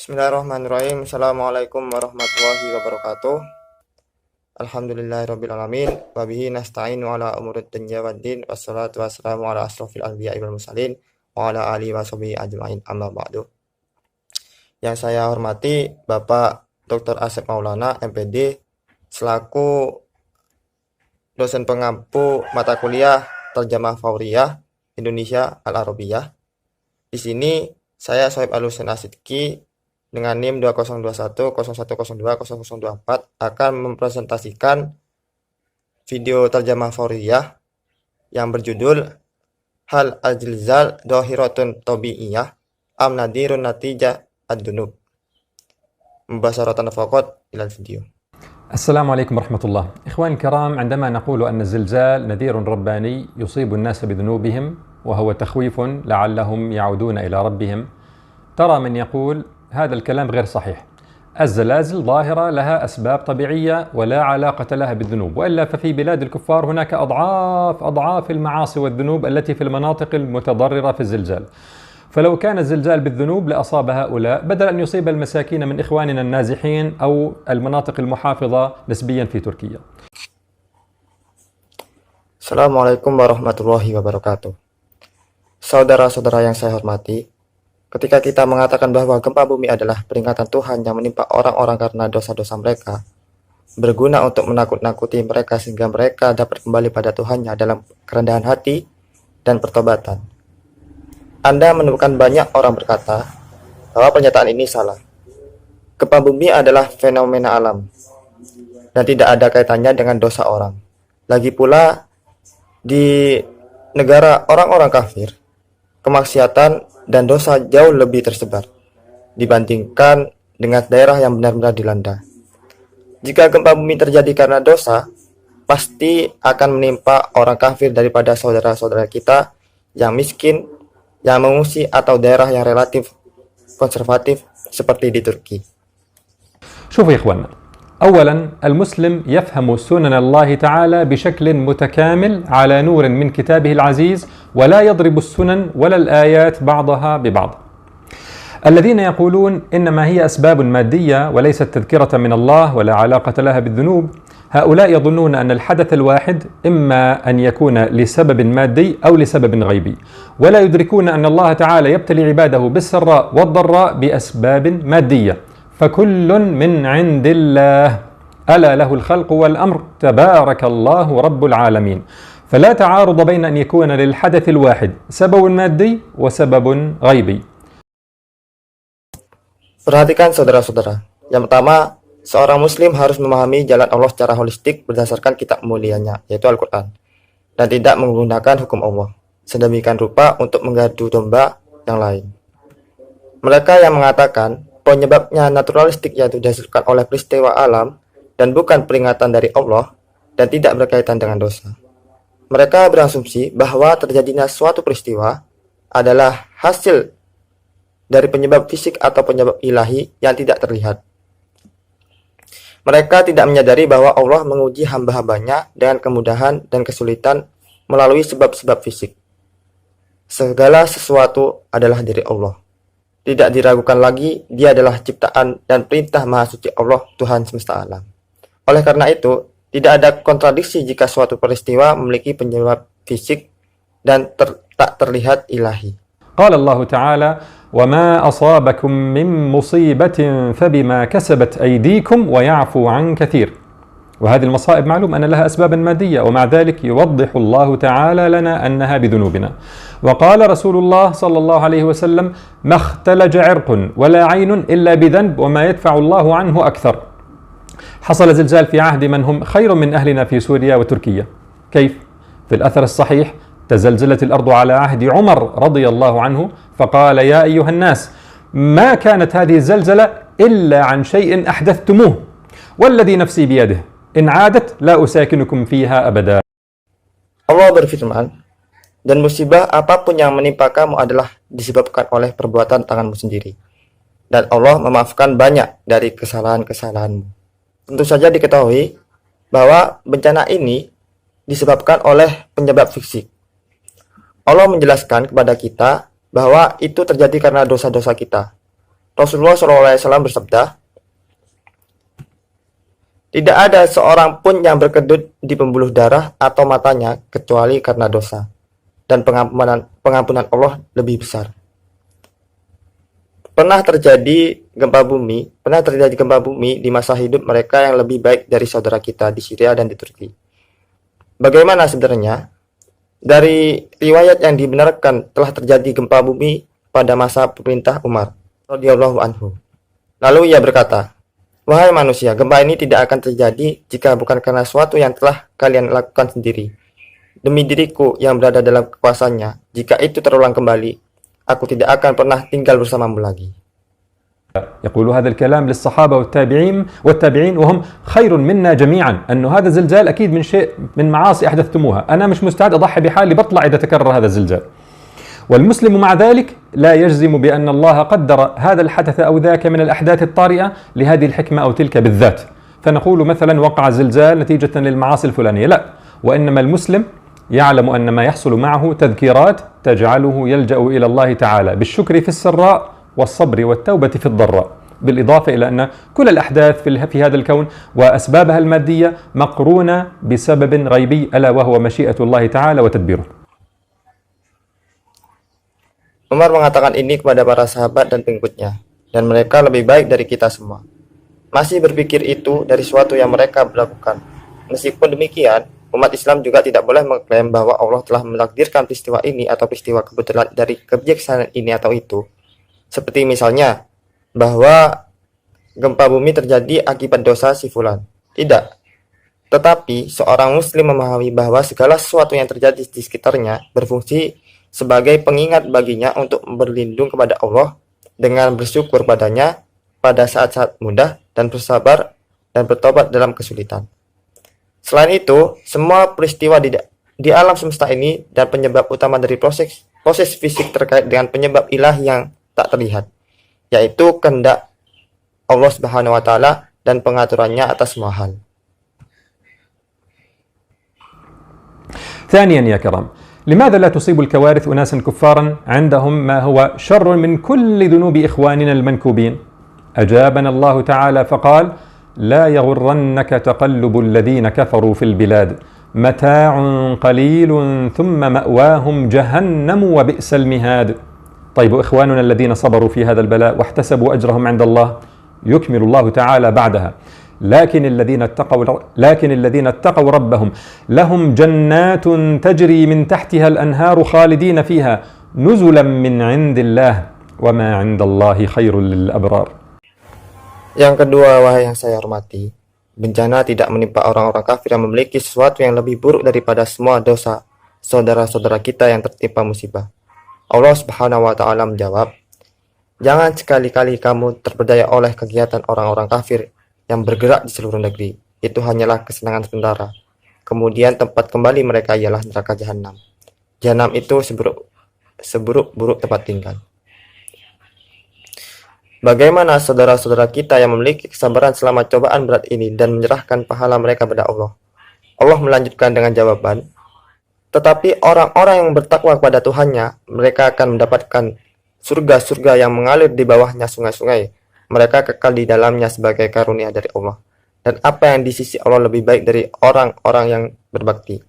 Bismillahirrahmanirrahim. Assalamualaikum warahmatullahi wabarakatuh. Alhamdulillahirrabbilalamin. Wabihi nasta'inu ala umurid dunya waddin. Wassalatu wassalamu ala asrafil anbiya'i wal mursalin wa ala alihi wa sahbihi ajma'in, amma ba'du. Yang saya hormati Bapak Dr. Asep Maulana, MPD, selaku dosen pengampu mata kuliah Terjemah Fauriyah Indonesia Al-Arabiyah. Di sini saya Sohib Al-Husain Asidki dengan NIM 2021 0102 0024 akan mempresentasikan video terjemah Fauriyah yang berjudul Hal al-Zilzal Dhahiratun Tabi'iyah Am Nadirun Natijah Ad-Dunub. Mubasharatan faqat ila الفيديو. السلام عليكم ورحمة الله. إخواني الكرام، عندما نقول أن الزلزال نذير رباني يصيب الناس بذنوبهم وهو تخويف لعلهم يعودون إلى ربهم، ترى من يقول هذا الكلام غير صحيح. الزلازل ظاهرة لها أسباب طبيعية ولا علاقة لها بالذنوب، وإلا ففي بلاد الكفار هناك أضعاف المعاصي والذنوب التي في المناطق المتضررة في الزلزال. فلو كان الزلزال بالذنوب لأصاب هؤلاء بدل أن يصيب المساكين من إخواننا النازحين أو المناطق المحافظة نسبيا في تركيا. Assalamualaikum warahmatullahi wabarakatuh. Saudara-saudara yang saya hormati, ketika kita mengatakan bahwa gempa bumi adalah peringatan Tuhan yang menimpa orang-orang karena dosa-dosa mereka, berguna untuk menakut-nakuti mereka sehingga mereka dapat kembali pada Tuhannya dalam kerendahan hati dan pertobatan. Anda menemukan banyak orang berkata bahwa pernyataan ini salah. Gempa bumi adalah fenomena alam dan tidak ada kaitannya dengan dosa orang. Lagi pula, di negara orang-orang kafir, kemaksiatan dan dosa jauh lebih tersebar dibandingkan dengan daerah yang benar-benar dilanda. Jika gempa bumi terjadi karena dosa, pasti akan menimpa orang kafir daripada saudara-saudara kita yang miskin, yang mengungsi atau daerah yang relatif konservatif seperti di Turki. شوفوا يا إخواننا، أولا المسلم يفهم سنن الله تعالى بشكل متكامل على نور من كتابه العزيز، ولا يضرب السنن ولا الآيات بعضها ببعض. الذين يقولون إنما هي أسباب مادية وليست تذكرة من الله ولا علاقة لها بالذنوب، هؤلاء يظنون أن الحدث الواحد إما أن يكون لسبب مادي أو لسبب غيبي، ولا يدركون أن الله تعالى يبتلي عباده بالسراء والضراء بأسباب مادية، فكل من عند الله، ألا له الخلق والأمر، تبارك الله رب العالمين. فلا تعارض بين أن يكون للحدث الواحد سبب مادي وسبب غيبي. Perhatikan saudara-saudara. Yang pertama, seorang muslim harus memahami jalan Allah secara holistik berdasarkan kitab mulianya, yaitu Al-Quran, dan tidak menggunakan hukum Allah sedemikian rupa untuk menggadu domba yang lain. Mereka yang mengatakan penyebabnya naturalistik, yaitu dihasilkan oleh peristiwa alam dan bukan peringatan dari Allah dan tidak berkaitan dengan dosa. Mereka berasumsi bahwa terjadinya suatu peristiwa adalah hasil dari penyebab fisik atau penyebab ilahi yang tidak terlihat. Mereka tidak menyadari bahwa Allah menguji hamba-hambanya dengan kemudahan dan kesulitan melalui sebab-sebab fisik. Segala sesuatu adalah dari Allah. Tidak diragukan lagi, Dia adalah ciptaan dan perintah Maha Suci Allah, Tuhan semesta alam. Oleh karena itu, tidak ada kontradiksi jika suatu peristiwa memiliki penyebab fisik dan tak terlihat ilahi. قال الله تعالى: وما أصابكم من مصيبة فبما كسبت أيديكم ويعفو عن كثير. وهذه المصائب معلوم أن لها أسبابا مادية، ومع ذلك يوضح الله تعالى لنا أنها بذنوبنا. وقال رسول الله صلى الله عليه وسلم: ما اختلج عرق ولا عين إلا بذنب وما يدفع الله عنه أكثر. حصل زلزال في عهد من هم خير من أهلنا في سوريا وتركيا. كيف؟ في الأثر الصحيح تزلزلت الأرض على عهد عمر رضي الله عنه فقال: يا أيها الناس، ما كانت هذه الزلزلة إلا عن شيء أحدثتموه والذي نفسي بيده إن عادت لا أساكنكم فيها أبدا. Allah berfirman, dan musibah apapun yang menimpa kamu adalah disebabkan oleh perbuatan tanganmu sendiri, dan Allah memaafkan banyak dari kesalahan-kesalahanmu. Tentu saja diketahui bahwa bencana ini disebabkan oleh penyebab fisik. Allah menjelaskan kepada kita bahwa itu terjadi karena dosa-dosa kita. Rasulullah SAW bersabda, "Tidak ada seorang pun yang berkedut di pembuluh darah atau matanya kecuali karena dosa, dan pengampunan Allah lebih besar." Pernah terjadi gempa bumi di masa hidup mereka yang lebih baik dari saudara kita di Syria dan di Turki. Bagaimana sebenarnya? Dari riwayat yang dibenarkan telah terjadi gempa bumi pada masa pemerintah Umar radhiyallahu anhu. Lalu ia berkata, "Wahai manusia, gempa ini tidak akan terjadi jika bukan karena suatu yang telah kalian lakukan sendiri. Demi diriku yang berada dalam kekuasaannya, jika itu terulang kembali, aku tidak akan pernah tinggal bersamamu lagi." يقول هذا الكلام للصحابة والتابعين وهم خير منا جميعا، أنه هذا الزلزال أكيد من شيء من معاصي أحدثتموها، أنا مش مستعد أضحي بحالي بطلع إذا تكرر هذا الزلزال. والمسلم مع ذلك لا يجزم بأن الله قدر هذا الحدث أو ذاك من الأحداث الطارئة لهذه الحكمة أو تلك بالذات، فنقول مثلا وقع زلزال نتيجة للمعاصي الفلانية، لا، وإنما المسلم يعلم أن ما يحصل معه تذكيرات تجعله يلجأ إلى الله تعالى بالشكر في السراء والصبر والتوبة في الضراء، بالإضافة إلى أن كل الأحداث في هذا الكون وأسبابها المادية مقرونة بسبب غيبي ألا وهو مشيئة الله تعالى وتدبيره. Umar mengatakan ini kepada para sahabat dan pengikutnya, dan mereka lebih baik dari kita semua. Masih berpikir itu dari suatu yang mereka lakukan. Meskipun demikian, umat Islam juga tidak boleh mengklaim bahwa Allah telah menakdirkan peristiwa ini atau peristiwa kebetulan dari kebijaksanaan ini atau itu. Seperti misalnya, bahwa gempa bumi terjadi akibat dosa si fulan. Tidak. Tetapi, seorang muslim memahami bahwa segala sesuatu yang terjadi di sekitarnya berfungsi sebagai pengingat baginya untuk berlindung kepada Allah dengan bersyukur padanya pada saat-saat mudah dan bersabar dan bertobat dalam kesulitan. Selain itu, semua peristiwa di alam semesta ini dan penyebab utama dari proses fisik terkait dengan penyebab ilahi yang tak terlihat, yaitu kehendak Allah Subhanahu wa taala dan pengaturannya atas semua hal. ثانيا يا كرام، لماذا لا تصيب الكوارث أناسا كفارا عندهم ما هو شر من كل ذنوب إخواننا المنكوبين؟ أجابنا الله تعالى فقال: لا يغرنك تقلب الذين كفروا في البلاد، متاع قليل ثم مأواهم جهنم وبئس المهاد. طيب إخواننا الذين صبروا في هذا البلاء واحتسبوا أجرهم عند الله، يكمل الله تعالى بعدها: لكن الذين اتقوا ربهم لهم جنات تجري من تحتها الأنهار خالدين فيها نزلا من عند الله وما عند الله خير للأبرار. Yang kedua, wahai yang saya hormati, bencana tidak menimpa orang-orang kafir yang memiliki sesuatu yang lebih buruk daripada semua dosa saudara-saudara kita yang tertimpa musibah. Allah Subhanahu wa taala menjawab, "Jangan sekali-kali kamu terpedaya oleh kegiatan orang-orang kafir yang bergerak di seluruh negeri. Itu hanyalah kesenangan sementara. Kemudian tempat kembali mereka ialah neraka jahanam. Jahanam itu seburuk-buruk tempat tinggal." Bagaimana saudara-saudara kita yang memiliki kesabaran selama cobaan berat ini dan menyerahkan pahala mereka kepada Allah? Allah melanjutkan dengan jawaban, "Tetapi orang-orang yang bertakwa kepada Tuhannya, mereka akan mendapatkan surga-surga yang mengalir di bawahnya sungai-sungai. Mereka kekal di dalamnya sebagai karunia dari Allah. Dan apa yang di sisi Allah lebih baik dari orang-orang yang berbakti."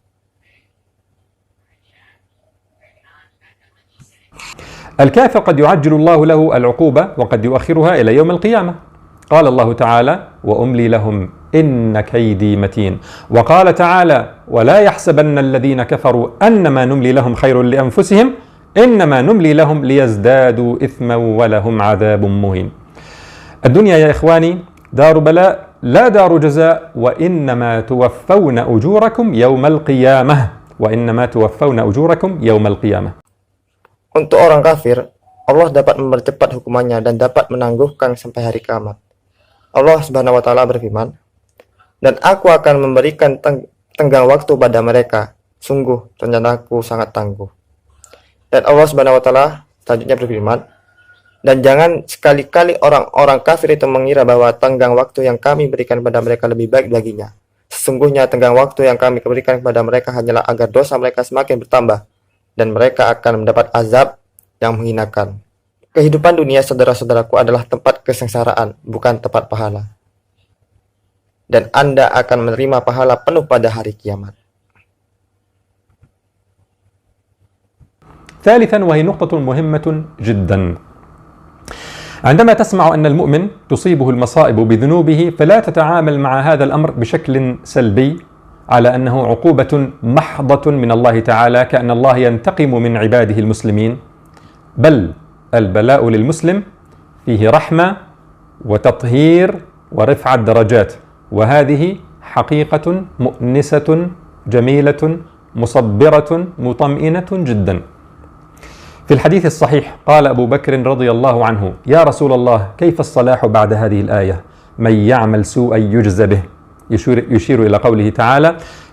الكافر قد يعجل الله له العقوبة وقد يؤخرها إلى يوم القيامة. قال الله تعالى: وأملي لهم إن كيدي متين. وقال تعالى: ولا يحسبن الذين كفروا أنما نملي لهم خير لأنفسهم إنما نملي لهم ليزدادوا إثما ولهم عذاب مهين. الدنيا يا إخواني دار بلاء لا دار جزاء، وإنما توفون أجوركم يوم القيامة وإنما توفون أجوركم يوم القيامة. Untuk orang kafir, Allah dapat mempercepat hukumannya dan dapat menangguhkan sampai hari kiamat. Allah Subhanahu wa taala berfirman, "Dan aku akan memberikan tenggang waktu pada mereka. Sungguh rencanaku sangat tangguh." Dan Allah Subhanahu wa taala selanjutnya berfirman, "Dan jangan sekali-kali orang-orang kafir itu mengira bahwa tenggang waktu yang kami berikan kepada mereka lebih baik baginya. Sesungguhnya tenggang waktu yang kami berikan kepada mereka hanyalah agar dosa mereka semakin bertambah, dan mereka akan mendapat azab yang menghinakan. kehidupan dunia saudara-saudaraku adalah tempat kesengsaraan, bukan tempat pahala. Dan Anda akan menerima pahala penuh pada hari kiamat. ثالثا وهي نقطة مهمة جدا عندما تسمع أن المؤمن تصيبه المصائب بذنوبه فلا تتعامل مع هذا الأمر بشكل سلبي على أنه عقوبة محضة من الله تعالى كأن الله ينتقم من عباده المسلمين بل البلاء للمسلم فيه رحمة وتطهير ورفعة درجات وهذه حقيقة مؤنسة جميلة مصبرة مطمئنة جدا في الحديث الصحيح قال أبو بكر رضي الله عنه يا رسول الله كيف الصلاح بعد هذه الآية من يعمل سوءا يجز به يشير إلى قوله تعالى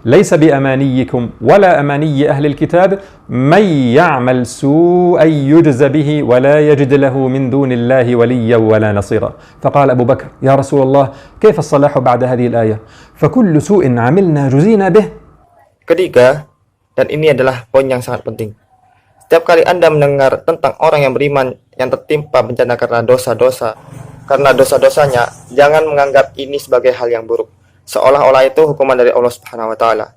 ليس بأمانيكم ولا أماني أهل الكتاب من يعمل سوءا يجز به ولا يجد له من دون الله وليا ولا نصيرا فقال أبو بكر يا رسول الله كيف الصلاح بعد هذه الآية فكل سوء عملنا جزينا به. Ketiga, dan ini adalah poin yang sangat penting. Setiap kali Anda mendengar tentang orang yang beriman yang tertimpa bencana karena dosa-dosanya, jangan menganggap ini sebagai hal yang buruk, seolah-olah itu hukuman dari Allah Subhanahu wa taala.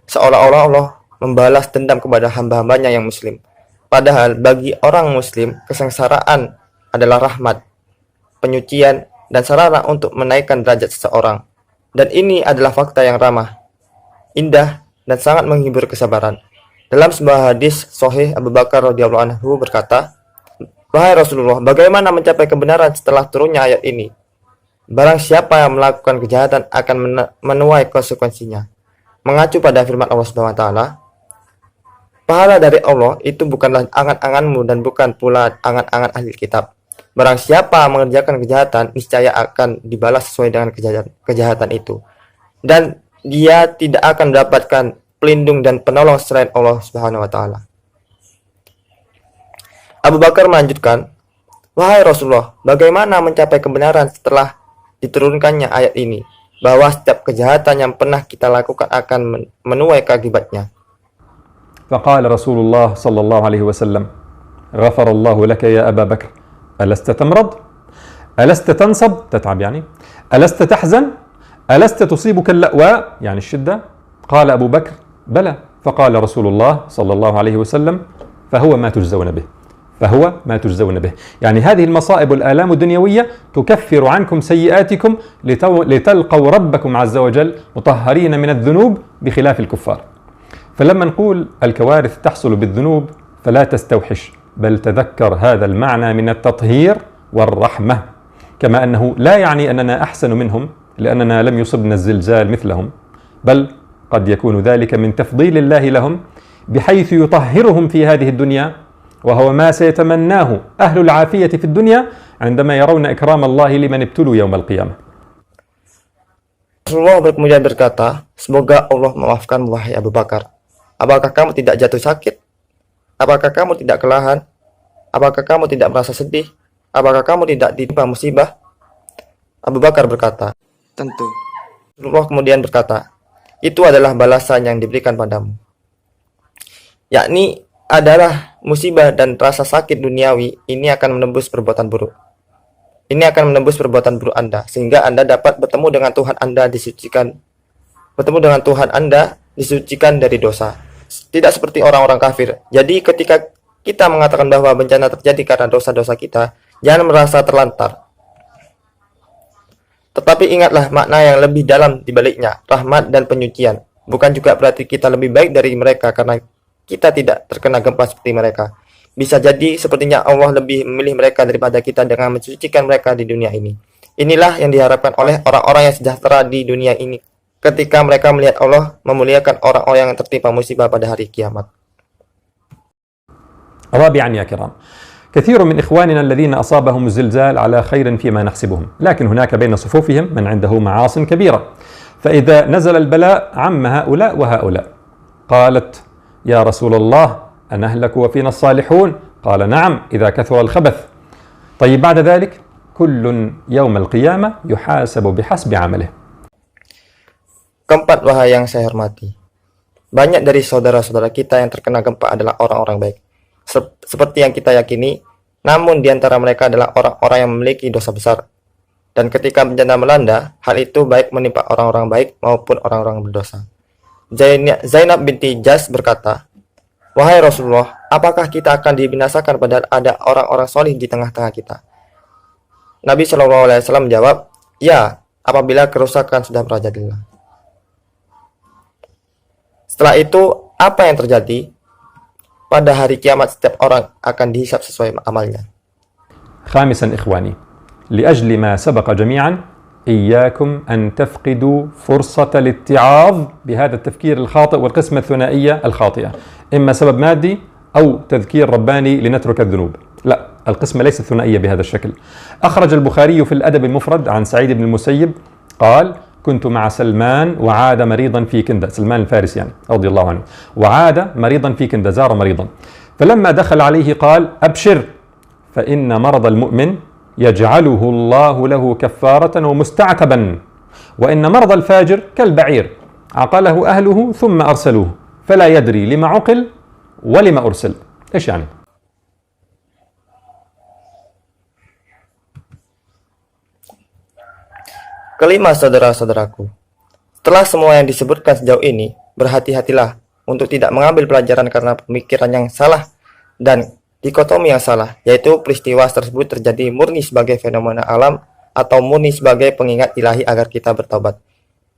Seolah-olah Allah membalas dendam kepada hamba-hambanya yang muslim. Padahal bagi orang muslim, kesengsaraan adalah rahmat, penyucian, dan sarana untuk menaikkan derajat seseorang. Dan ini adalah fakta yang ramah, indah, dan sangat menghibur kesabaran. Dalam sebuah hadis sahih, Abu Bakar radhiyallahu anhu berkata, "Wahai Rasulullah, bagaimana mencapai kebenaran setelah turunnya ayat ini? Barang siapa yang melakukan kejahatan akan menuai konsekuensinya." Mengacu pada firman Allah Subhanahu wa taala, pahala dari Allah itu bukanlah angan-anganmu dan bukan pula angan-angan ahli kitab. Barang siapa mengerjakan kejahatan, niscaya akan dibalas sesuai dengan kejahatan itu. Dan dia tidak akan mendapatkan pelindung dan penolong selain Allah Subhanahu wa taala. Abu Bakar melanjutkan, "Wahai Rasulullah, bagaimana mencapai kebenaran setelah diturunkannya ayat ini, bahwa setiap kejahatan yang pernah kita lakukan akan menuai akibatnya?" فقال رسول الله صلى الله عليه وسلم غفر الله لك يا أبا بكر ألست تمرض ألست تنصب تتعب يعني ألست تحزن ألست تصيبك اللأواء يعني الشدة قال أبو بكر بلى فقال رسول الله صلى الله عليه وسلم فهو ما تجزون به فهو ما تجزون به يعني هذه المصائب والآلام الدنيوية تكفر عنكم سيئاتكم لتلقوا ربكم عز وجل مطهرين من الذنوب بخلاف الكفار فلما نقول الكوارث تحصل بالذنوب فلا تستوحش بل تذكر هذا المعنى من التطهير والرحمة كما أنه لا يعني أننا أحسن منهم لأننا لم يصبنا الزلزال مثلهم بل قد يكون ذلك من تفضيل الله لهم بحيث يطهرهم في هذه الدنيا وهو ما سيتمناه أهل العافية في الدنيا عندما يرون إكرام الله لمن ابتلوا يوم القيامة. Rasulullah kemudian berkata, "Semoga Allah memaafkan wahai Abu Bakar. Apakah kamu tidak jatuh sakit? Apakah kamu tidak kelelahan? Apakah kamu tidak merasa sedih? Apakah kamu tidak ditimpa musibah?" Abu Bakar berkata, "Tentu." Rasulullah kemudian berkata, "Itu adalah balasan yang diberikan padamu, yakni adalah musibah dan rasa sakit duniawi ini akan menembus perbuatan buruk. Ini akan menembus perbuatan buruk Anda, sehingga Anda dapat bertemu dengan Tuhan Anda disucikan dari dosa. Tidak seperti orang-orang kafir. Jadi ketika kita mengatakan bahwa bencana terjadi karena dosa-dosa kita, jangan merasa terlantar. Tetapi ingatlah makna yang lebih dalam di baliknya, rahmat dan penyucian. Bukan juga berarti kita lebih baik dari mereka karena kita tidak terkena gempa seperti mereka. Bisa jadi sepertinya Allah lebih memilih mereka daripada kita dengan mensucikan mereka di dunia ini. Inilah yang diharapkan oleh orang-orang yang sejahtera di dunia ini ketika mereka melihat Allah memuliakan orang-orang yang tertimpa musibah pada hari kiamat. رابعا يا كرام كثير من إخواننا الذين أصابهم الزلزال على خير فيما نحسبهم لكن هناك بين صفوفهم من عنده معاص كبيرة فإذا نزل البلاء عم هؤلاء وهؤلاء قالت يا رسول الله أنهلك وفينا الصالحون قال نعم إذا كثر الخبث طيب بعد ذلك كل يوم القيامة يحاسب بحسب عمله. Keempat, wahai yang saya hormati, banyak dari saudara-saudara kita yang terkena gempa adalah orang-orang baik. Seperti yang kita yakini, Namun di antara mereka adalah orang-orang yang memiliki dosa besar. Dan ketika bencana melanda, hal itu baik menimpa orang-orang baik maupun orang-orang berdosa. Zainab binti Jas berkata, "Wahai Rasulullah, apakah kita akan dibinasakan padahal ada orang-orang solih di tengah-tengah kita?" Nabi SAW menjawab, "Ya, apabila kerusakan sudah merajalela." Setelah itu, apa yang terjadi? Pada hari kiamat setiap orang akan dihisab sesuai amalnya. خامسا إخواني لأجل ما سبق جميعا إياكم أن تفقدوا فرصة الاتعاظ بهذا التفكير الخاطئ والقسمة الثنائية الخاطئة، إما سبب مادي أو تذكير رباني لنترك الذنوب. لا، القسمة ليست ثنائية بهذا الشكل. أخرج البخاري في الأدب المفرد عن سعيد بن المسيب قال: كنت مع سلمان وعاد مريضا في كندة، سلمان الفارسي يعني رضي الله عنه، وعاد مريضا في كندة، زار مريضا، فلما دخل عليه قال: أبشر فإن مرض المؤمن يجعله الله له كفارة ومستعتبا، وإن مرض الفاجر كالبعير عقله أهله ثم أرسلوه فلا يدري لما عقل ولما أرسل. إيش يعني؟ Kelima, saudara-saudaraku, setelah semua yang disebutkan sejauh ini, berhati-hatilah untuk tidak mengambil pelajaran karena pemikiran yang salah dan dikotomi yang salah, yaitu peristiwa tersebut terjadi murni sebagai fenomena alam atau murni sebagai pengingat ilahi agar kita bertobat.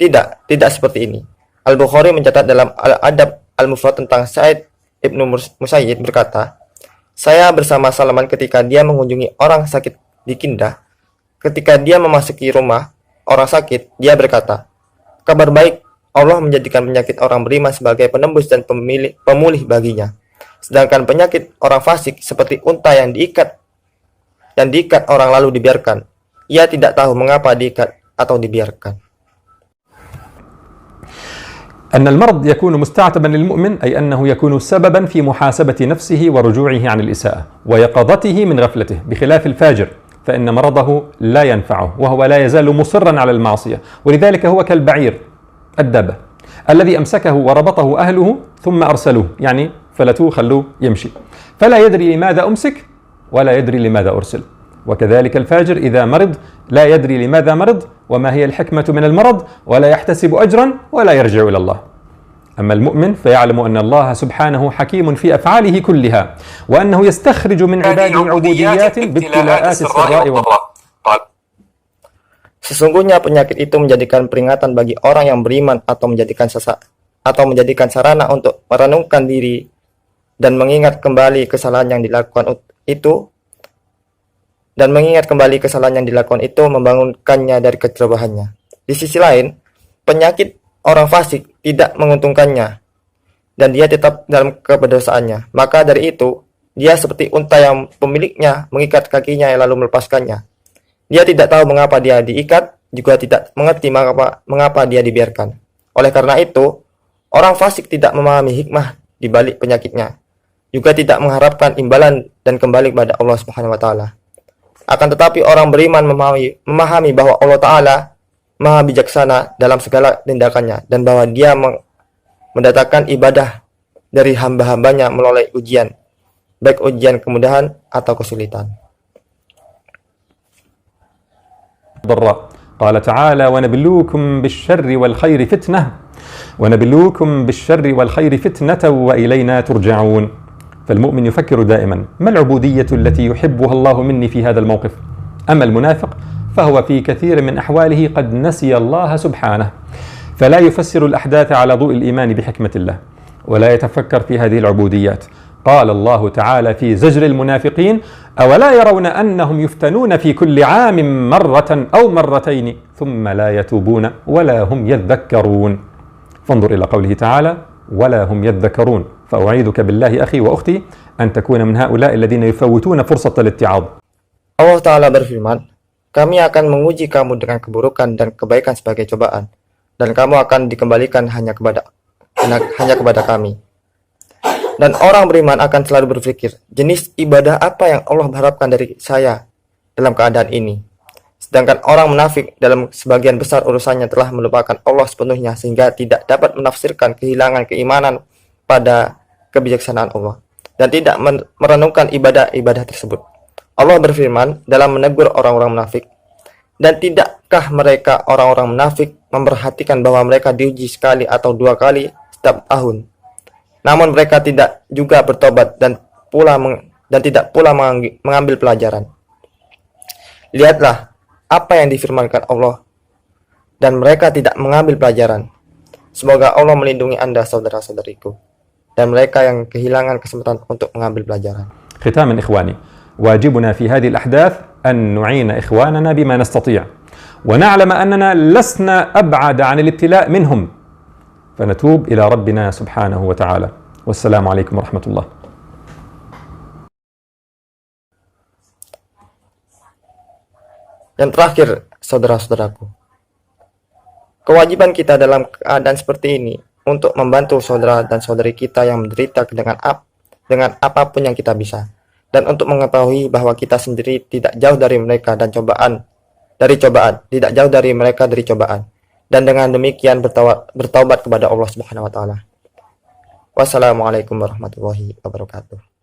Tidak seperti ini. Al-Bukhari mencatat dalam Al-Adab Al-Mufrad tentang Sa'id Ibnu Musayyib berkata, "Saya bersama Salman ketika dia mengunjungi orang sakit di Kindah. Ketika dia memasuki rumah orang sakit, dia berkata, 'Kabar baik, Allah menjadikan penyakit orang beriman sebagai penembus dan pemulih baginya. Sedangkan penyakit orang fasik seperti unta yang diikat orang lalu dibiarkan. Ia tidak tahu mengapa diikat atau dibiarkan.'" أن المرض يكون مستعتبا للمؤمن، أي أنه يكون سببا في محاسبة نفسه ورجوعه عن الإساءة ويقظته من غفلته، بخلاف الفاجر فإن مرضه لا ينفعه وهو لا يزال مصرا على المعصية، ولذلك هو كالبعير الدابة الذي أمسكه وربطه أهله ثم أرسلوه، يعني فلتوه خلوه يمشي، فلا يدري لماذا أمسك ولا يدري لماذا أرسل. وكذلك الفاجر إذا مرض لا يدري لماذا مرض وما هي الحكمة من المرض ولا يحتسب أجرا ولا يرجع إلى الله. أما المؤمن فيعلم أن الله سبحانه حكيم في أفعاله كلها وأنه يستخرج من عباده عبوديات بابتلاءات السراء والضراء. Sesungguhnya penyakit itu menjadikan peringatan bagi orang yang beriman atau menjadikan sarana untuk merenungkan diri dan mengingat kembali kesalahan yang dilakukan itu membangunkannya dari kecerobohannya. Di sisi lain, penyakit orang fasik tidak menguntungkannya dan dia tetap dalam keberdosaannya. Maka dari itu, dia seperti unta yang pemiliknya mengikat kakinya lalu melepaskannya. Dia tidak tahu mengapa dia diikat, juga tidak mengerti mengapa dia dibiarkan. Oleh karena itu, orang fasik tidak memahami hikmah di balik penyakitnya, juga tidak mengharapkan imbalan dan kembali kepada Allah Subhanahu wa taala. Akan tetapi orang beriman memahami bahwa Allah Ta'ala Maha bijaksana dalam segala tindakannya dan bahwa dia mendatangkan ibadah dari hamba-hambanya melalui ujian, baik ujian kemudahan atau kesulitan. قال تعالى: ونبلوكم بالشر والخير فتنة وإلينا ترجعون. فالمؤمن يفكر دائما: ما العبودية التي يحبها الله مني في هذا الموقف؟ أما المنافق فهو في كثير من أحواله قد نسي الله سبحانه، فلا يفسر الأحداث على ضوء الإيمان بحكمة الله ولا يتفكر في هذه العبوديات. قال الله تعالى في زجر المنافقين: أولا يرون أنهم يفتنون في كل عام مرة أو مرتين ثم لا يتوبون ولا هم يذكرون. فانظر إلى قوله تعالى: ولا هم يذكرون. فأعيذك بالله أخي وأختي أن تكون من هؤلاء الذين يفوتون فرصة الاتعاظ. Allah Ta'ala berfirman, "Kami akan menguji kamu dengan keburukan dan kebaikan sebagai cobaan, dan kamu akan dikembalikan hanya kepada kami." Dan orang beriman akan selalu berpikir, jenis ibadah apa yang Allah harapkan dari saya dalam keadaan ini. Sedangkan orang munafik dalam sebagian besar urusannya telah melupakan Allah sepenuhnya sehingga tidak dapat menafsirkan kehilangan keimanan pada kebijaksanaan Allah dan tidak merenungkan ibadah-ibadah tersebut. Allah berfirman dalam menegur orang-orang munafik, dan tidakkah mereka orang-orang munafik memperhatikan bahwa mereka diuji sekali atau 2 kali setiap tahun, namun mereka tidak juga bertobat dan tidak pula mengambil pelajaran. Lihatlah apa yang difirmankan Allah, dan mereka tidak mengambil pelajaran. Semoga Allah melindungi Anda, saudara-saudariku, dan mereka yang kehilangan kesempatan untuk mengambil pelajaran. ختاما إخواني، واجبنا في هذه الأحداث أن نعين إخواننا بما نستطيع، ونعلم أننا لسنا أبعد عن الابتلاء منهم، فنتوب إلى ربنا سبحانه وتعالى. والسلام عليكم ورحمة الله. Yang terakhir, saudara-saudaraku, kewajiban kita dalam keadaan seperti ini untuk membantu saudara dan saudari kita yang menderita dengan apapun yang kita bisa, dan untuk mengetahui bahwa kita sendiri tidak jauh dari mereka dan tidak jauh dari mereka dari cobaan, dan dengan demikian bertaubat kepada Allah Subhanahu wa taala. Wassalamualaikum warahmatullahi wabarakatuh.